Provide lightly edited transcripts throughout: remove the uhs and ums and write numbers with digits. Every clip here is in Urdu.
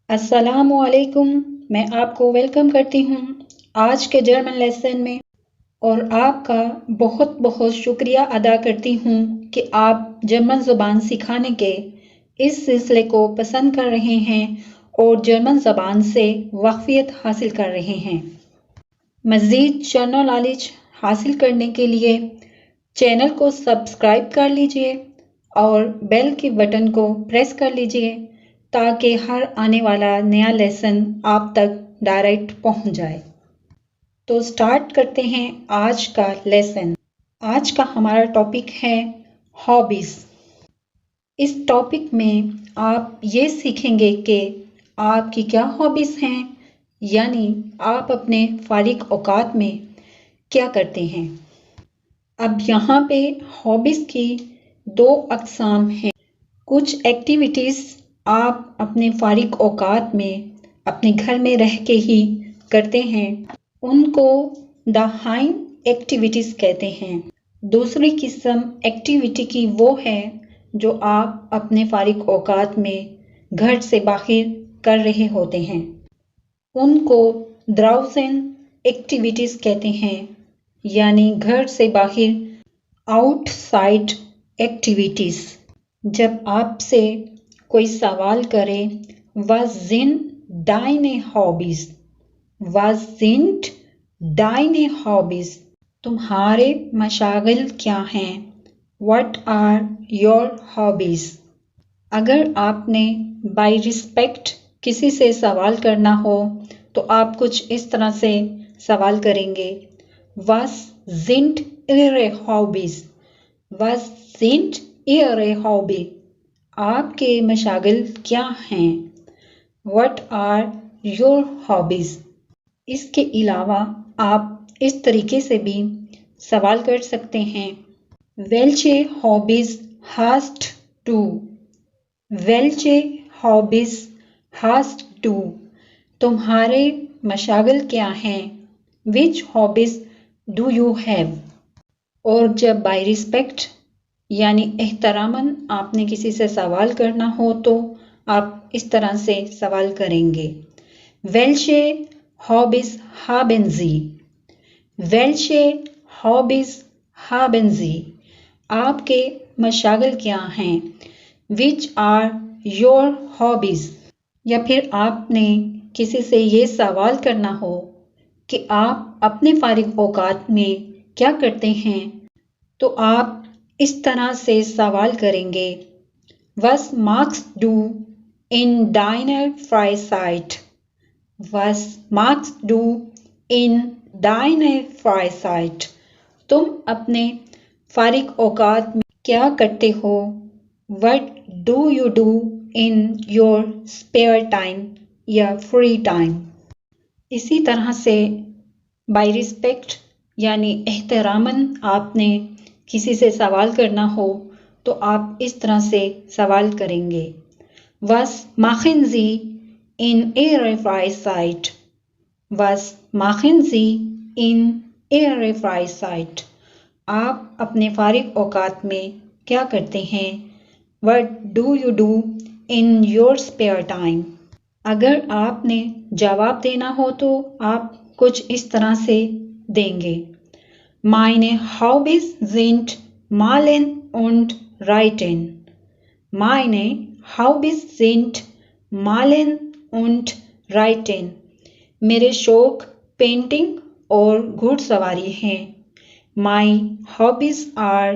السلام علیکم، میں آپ کو ویلکم کرتی ہوں آج کے جرمن لیسن میں، اور آپ کا بہت بہت شکریہ ادا کرتی ہوں کہ آپ جرمن زبان سکھانے کے اس سلسلے کو پسند کر رہے ہیں اور جرمن زبان سے واقفیت حاصل کر رہے ہیں۔ مزید جرمن نالج حاصل کرنے کے لیے چینل کو سبسکرائب کر لیجئے اور بیل کے بٹن کو پریس کر لیجئے تاکہ ہر آنے والا نیا لیسن آپ تک ڈائریکٹ پہنچ جائے۔ تو سٹارٹ کرتے ہیں آج کا لیسن۔ آج کا ہمارا ٹاپک ہے ہابیز۔ اس ٹاپک میں آپ یہ سیکھیں گے کہ آپ کی کیا ہابیز ہیں، یعنی آپ اپنے فارغ اوقات میں کیا کرتے ہیں۔ اب یہاں پہ ہابیز کی دو اقسام ہیں۔ کچھ ایکٹیویٹیز آپ اپنے فارغ اوقات میں اپنے گھر میں رہ کے ہی کرتے ہیں، ان کو داہائن ایکٹیویٹیز کہتے ہیں۔ دوسری قسم ایکٹیویٹی کی وہ ہے جو آپ اپنے فارغ اوقات میں گھر سے باہر کر رہے ہوتے ہیں، ان کو دراؤزن ایکٹیویٹیز کہتے ہیں، یعنی گھر سے باہر آؤٹ سائڈ ایکٹیویٹیز۔ جب آپ سے کوئی سوال کرے "Was sind deine Hobbys?" Was sind deine Hobbys؟ تمہارے مشاغل کیا ہیں؟ What are your hobbies؟ اگر آپ نے بائی ریسپیکٹ کسی سے سوال کرنا ہو تو آپ کچھ اس طرح سے سوال کریں گے "Was sind Ihre Hobbys؟ Was sind Ihre Hobby؟ آپ کے مشاغل کیا ہیں؟ What are your hobbies؟ اس کے علاوہ آپ اس طریقے سے بھی سوال کر سکتے ہیں "Welche Hobbys hast du؟ Welche Hobbys hast du؟ تمہارے مشاغل کیا ہیں؟ Which hobbies do you have؟ اور جب بائی ریسپیکٹ یعنی احتراماً آپ نے کسی سے سوال کرنا ہو تو آپ اس طرح سے سوال کریں گے "Welche Hobbys haben Sie؟ Welche Hobbys haben Sie؟ آپ کے مشاغل کیا ہیں؟ Which are your hobbies؟ یا پھر آپ نے کسی سے یہ سوال کرنا ہو کہ آپ اپنے فارغ اوقات میں کیا کرتے ہیں تو آپ اس طرح سے سوال کریں گے "Was machst du in deiner Freizeit؟ Was machst du in deiner Freizeit؟ تم اپنے فارغ اوقات میں کیا کرتے ہو؟ What do you do in your spare time یا free time؟ اسی طرح سے بائی ریسپیکٹ یعنی احتراماً آپ نے کسی سے سوال کرنا ہو تو آپ اس طرح سے سوال کریں گے "Was machen Sie in Ihrer Freizeit؟ Was machen Sie in Ihrer Freizeit؟ آپ اپنے فارغ اوقات میں کیا کرتے ہیں؟ What do you do in your spare time؟ اگر آپ نے جواب دینا ہو تو آپ کچھ اس طرح سے دیں گے "Meine Hobbys sind Malen und Reiten۔ Meine Hobbys sind Malen und Reiten۔ میرے شوق پینٹنگ اور گھڑ سواری ہیں۔ My hobbies are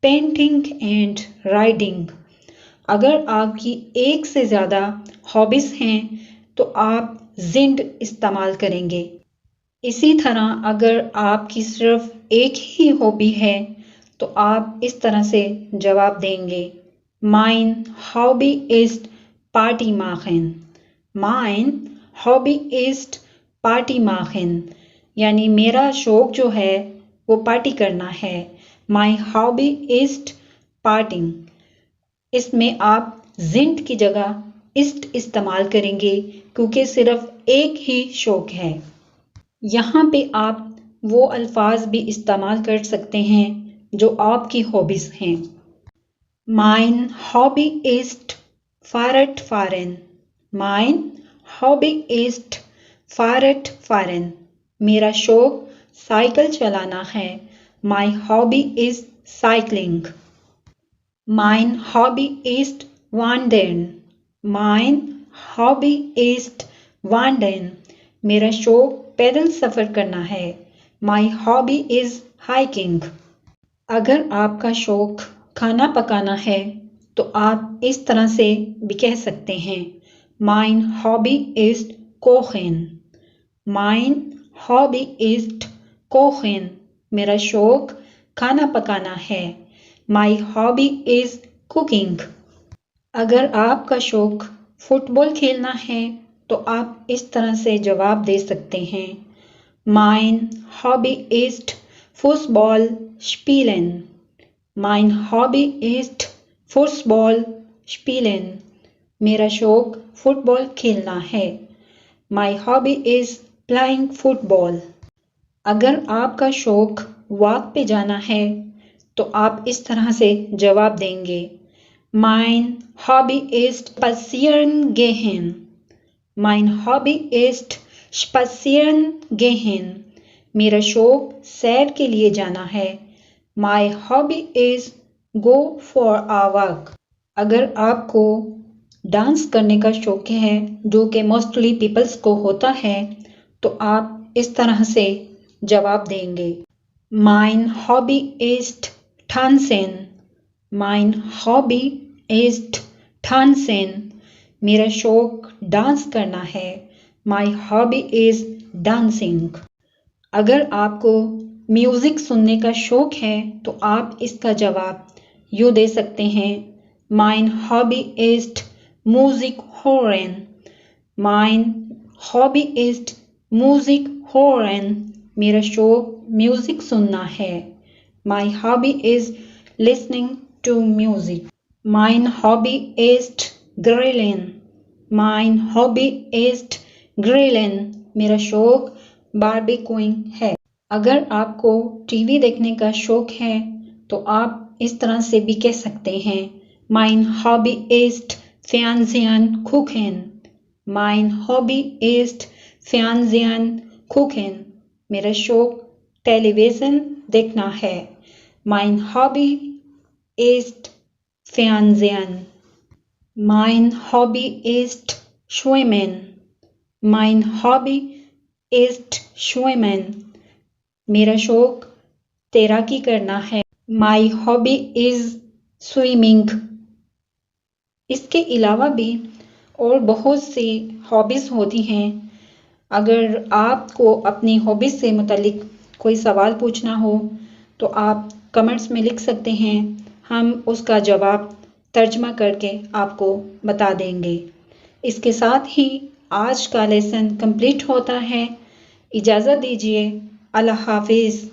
painting and riding۔ اگر آپ کی ایک سے زیادہ ہابیز ہیں تو آپ زنڈ استعمال کریں گے۔ اسی طرح اگر آپ کی صرف ایک ہی ہابی ہے تو آپ اس طرح سے جواب دیں گے "Mein Hobby ist Party machen۔ Mein Hobby ist Party machen۔ یعنی میرا شوق جو ہے وہ پارٹی کرنا ہے۔ My hobby ist partying۔ اس میں آپ زنٹ کی جگہ است استعمال کریں گے کیونکہ صرف ایک ہی شوق ہے۔ یہاں پہ آپ وہ الفاظ بھی استعمال کر سکتے ہیں جو آپ کی ہابیز ہیں۔ Mein Hobby ist Fahrrad fahren۔ Mein hobby ist Fahrrad fahren. میرا شوق سائیکل چلانا ہے. My hobby is cycling. Mein Hobby ist wandern. Mein Hobby ist wandern. میرا شوق پیدل سفر کرنا ہے. My hobby is hiking. اگر آپ کا شوق کھانا پکانا ہے تو آپ اس طرح سے بھی کہہ سکتے ہیں. Mein Hobby ist kochen. Mein Hobby ist kochen. میرا شوق کھانا پکانا ہے. My hobby is cooking. اگر آپ کا شوق فٹ بال کھیلنا ہے تو آپ اس طرح سے جواب دے سکتے ہیں. Mein Hobby ist Fußball spielen. Mein Hobby ist Fußball spielen. میرا شوق فٹ بال کھیلنا ہے. My hobby is playing football. اگر آپ کا شوق واک پہ جانا ہے تو آپ اس طرح سے جواب دیں گے. Mein Hobby ist spazieren gehen. Mein Hobby ist spazieren gehen. میرا شوق سیر کے لیے جانا ہے. My hobby is go for a walk. اگر آپ کو ڈانس کرنے کا شوق ہے جو کہ موسٹلی پیپلز کو ہوتا ہے تو آپ اس طرح سے جواب دیں گے. Mein Hobby ist tanzen. Mein Hobby ist tanzen. میرا شوق ڈانس کرنا ہے. My hobby is dancing. اگر آپ کو میوزک سننے کا شوق ہے تو آپ اس کا جواب یوں دے سکتے ہیں. Mein Hobby ist Musik hören. Mein Hobby ist Musik hören. میرا شوق میوزک سننا ہے. My hobby is listening to music. Mein Hobby ist grillen. Mein Hobby ist grillen. میرا شوق باربیکوئنگ ہے. اگر آپ کو ٹی وی دیکھنے کا شوق ہے تو آپ اس طرح سے بھی کہہ سکتے ہیں. Mein Hobby ist Fernsehen gucken. Mein Hobby ist Fernsehen gucken. میرا شوق ٹیلی ویژن دیکھنا ہے. Mein Hobby ist Fernsehen. Mein Hobby ist Schwimmen. Mein Hobby ist Schwimmen. میرا شوق تیراکی کرنا ہے. My hobby is swimming. اس کے علاوہ بھی اور بہت سی ہابیز ہوتی ہیں. اگر آپ کو اپنی ہابیز سے متعلق کوئی سوال پوچھنا ہو تو آپ کمنٹس میں لکھ سکتے ہیں. ہم اس کا جواب ترجمہ کر کے آپ کو بتا دیں گے. اس کے ساتھ ہی آج کا لیسن کمپلیٹ ہوتا ہے. اجازت دیجیے. اللہ حافظ.